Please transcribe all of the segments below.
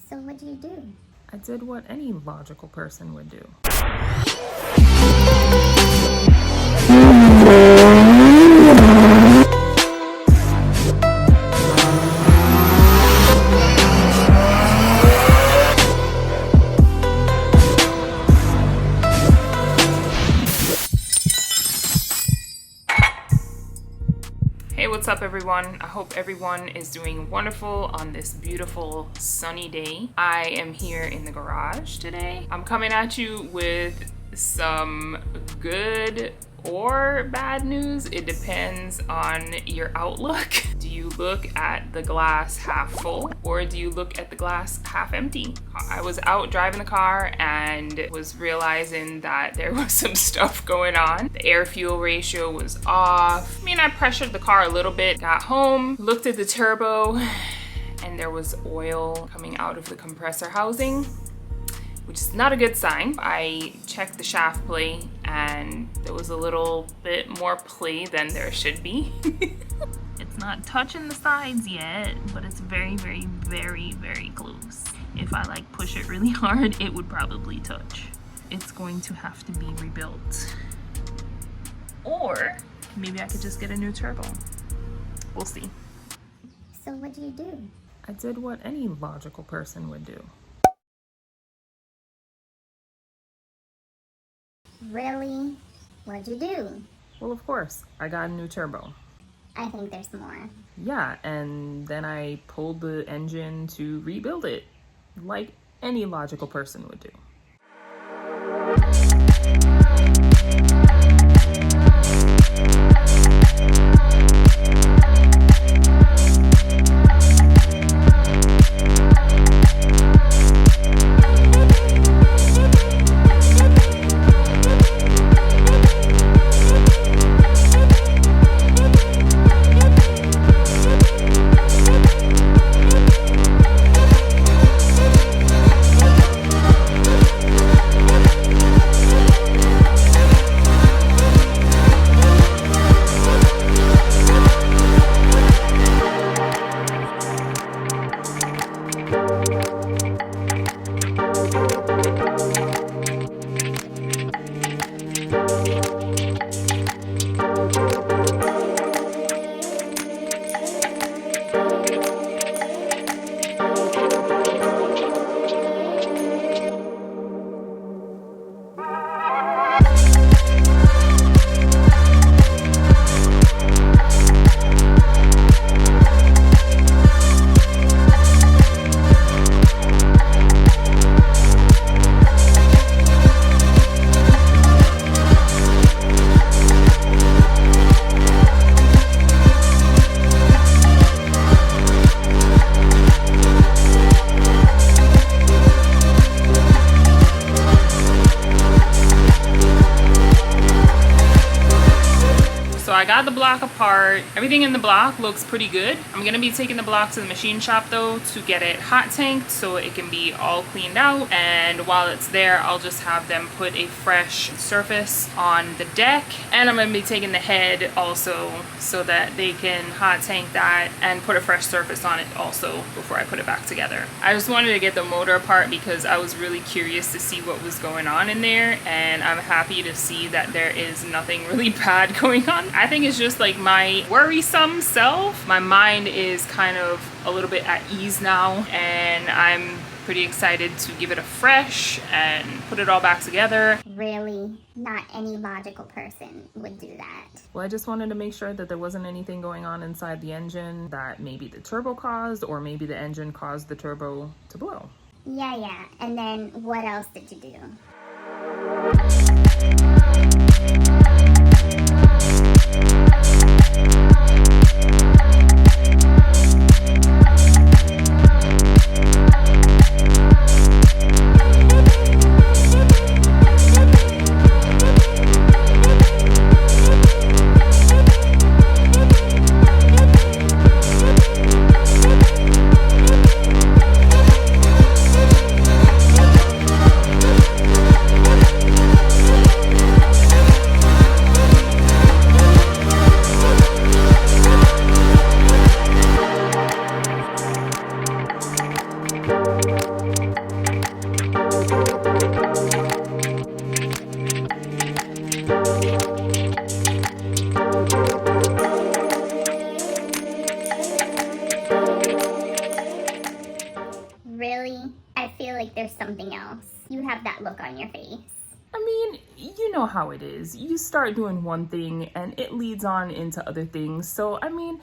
So what do you do? I did what any logical person would do. Hey, what's up everyone? I hope everyone is doing wonderful on this beautiful sunny day. I am here in the garage today. I'm coming at you with some good or bad news. It depends on your outlook. Do you look at the glass half full or do you look at the glass half empty? I was out driving the car and was realizing that there was some stuff going on. The air fuel ratio was off. I mean, I pressured the car a little bit, got home, looked at the turbo, and there was oil coming out of the compressor housing, which is not a good sign. I checked the shaft play and there was a little bit more play than there should be. It's not touching the sides yet, but it's very, very, very, very close. If I like push it really hard, it would probably touch. It's going to have to be rebuilt. Or maybe I could just get a new turbo. We'll see. So what do you do? I did what any logical person would do. Really? What'd you do? Well, of course, I got a new turbo. I think there's more. Yeah, and then I pulled the engine to rebuild it, like any logical person would do. I got the block apart. Everything in the block looks pretty good. I'm gonna be taking the block to the machine shop though to get it hot tanked so it can be all cleaned out, and while it's there I'll just have them put a fresh surface on the deck, and I'm gonna be taking the head also so that they can hot tank that and put a fresh surface on it also before I put it back together. I just wanted to get the motor apart because I was really curious to see what was going on in there, and I'm happy to see that there is nothing really bad going on. I think it's just like my worrisome self. My mind is kind of a little bit at ease now, and I'm pretty excited to give it a fresh and put it all back together. Really? Not any logical person would do that. Well, I just wanted to make sure that there wasn't anything going on inside the engine that maybe the turbo caused, or maybe the engine caused the turbo to blow. Yeah. And then what else did you do? like there's something else. You have that look on your face. I mean, you know how it is. You start doing one thing and it leads on into other things. So, I mean,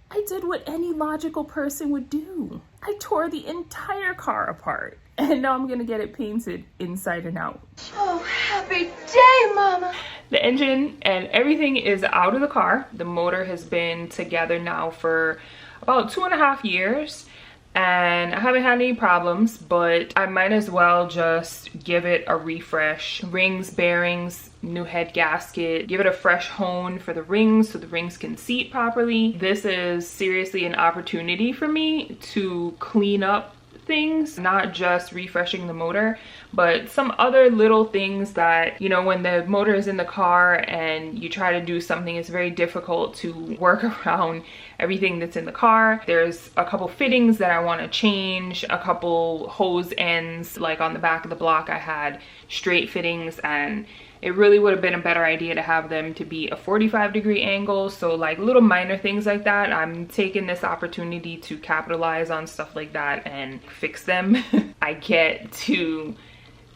I did what any logical person would do. I tore the entire car apart and now I'm gonna get it painted inside and out. Oh, happy day, Mama. The engine and everything is out of the car. The motor has been together now for about 2.5 years. And I haven't had any problems, but I might as well just give it a refresh. Rings, bearings, new head gasket, give it a fresh hone for the rings so the rings can seat properly. This is seriously an opportunity for me to clean up things, not just refreshing the motor, but some other little things that, you know, when the motor is in the car and you try to do something, it's very difficult to work around everything that's in the car. There's a couple fittings that I want to change, a couple hose ends, like on the back of the block I had straight fittings, and it really would have been a better idea to have them to be a 45-degree angle. So like little minor things like that, I'm taking this opportunity to capitalize on stuff like that and fix them. I get to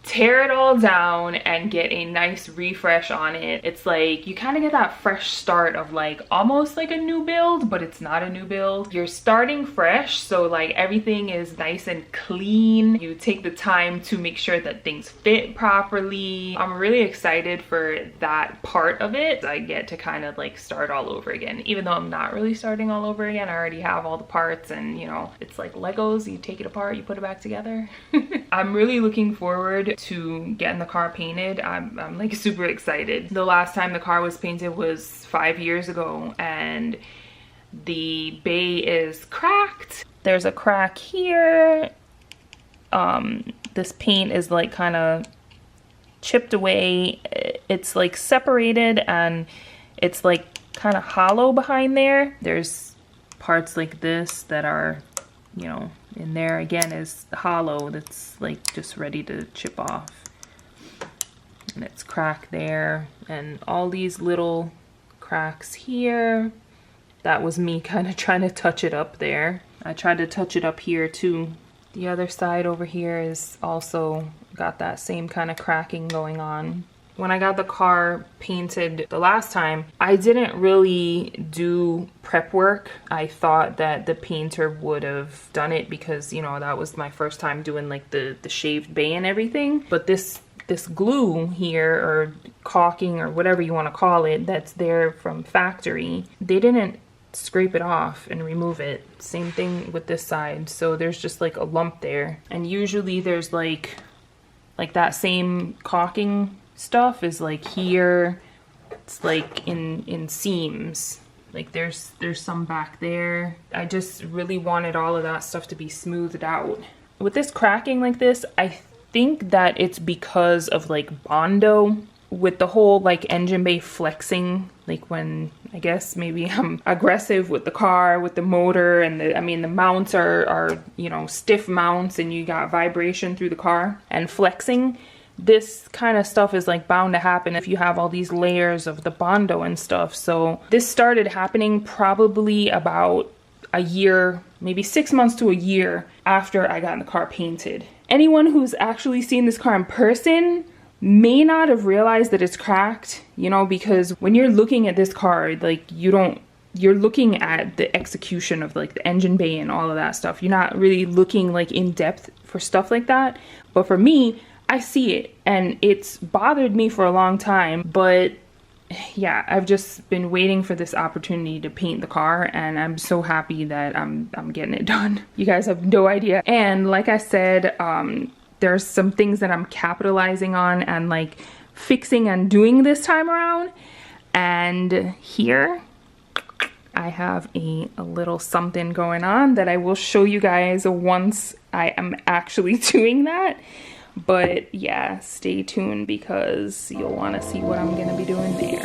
tear it all down and get a nice refresh on it. It's like you kind of get that fresh start of like almost like a new build, but it's not a new build. You're starting fresh, so like everything is nice and clean. You take the time to make sure that things fit properly. I'm really excited for that part of it. I get to kind of like start all over again, even though I'm not really starting all over again. I already have all the parts, and you know, it's like Legos. You take it apart, you put it back together. I'm really looking forward to getting the car painted. I'm like super excited. The last time the car was painted was 5 years ago, and the bay is cracked. There's a crack here. This paint is like kind of chipped away. It's like separated and it's like kind of hollow behind there. There's parts like this that are, you know, in there again is hollow, that's like just ready to chip off, and it's cracked there, and all these little cracks here. That was me kind of trying to touch it up there. I tried to touch it up here too. The other side over here is also got that same kind of cracking going on. When I got the car painted the last time, I didn't really do prep work. I thought that the painter would have done it because, you know, that was my first time doing like the shaved bay and everything. But this glue here, or caulking or whatever you want to call it, that's there from factory, they didn't scrape it off and remove it. Same thing with this side. So there's just like a lump there. And usually there's like that same caulking stuff is like here. It's like in seams. Like there's some back there. I just really wanted all of that stuff to be smoothed out. With this cracking like this, I think that it's because of like Bondo. With the whole like engine bay flexing, like when I guess maybe I'm aggressive with the car, with the motor, and the mounts are you know, stiff mounts, and you got vibration through the car and flexing. This kind of stuff is like bound to happen if you have all these layers of the Bondo and stuff. So this started happening probably about a year, maybe 6 months to a year after I got the car painted. Anyone who's actually seen this car in person may not have realized that it's cracked, you know, because when you're looking at this car, like you're looking at the execution of like the engine bay and all of that stuff. You're not really looking like in depth for stuff like that. But for me, I see it, and it's bothered me for a long time. But yeah, I've just been waiting for this opportunity to paint the car, and I'm so happy that I'm getting it done. You guys have no idea. And like I said, there's some things that I'm capitalizing on and like fixing and doing this time around. And here I have a little something going on that I will show you guys once I am actually doing that. But yeah, stay tuned because you'll want to see what I'm going to be doing there.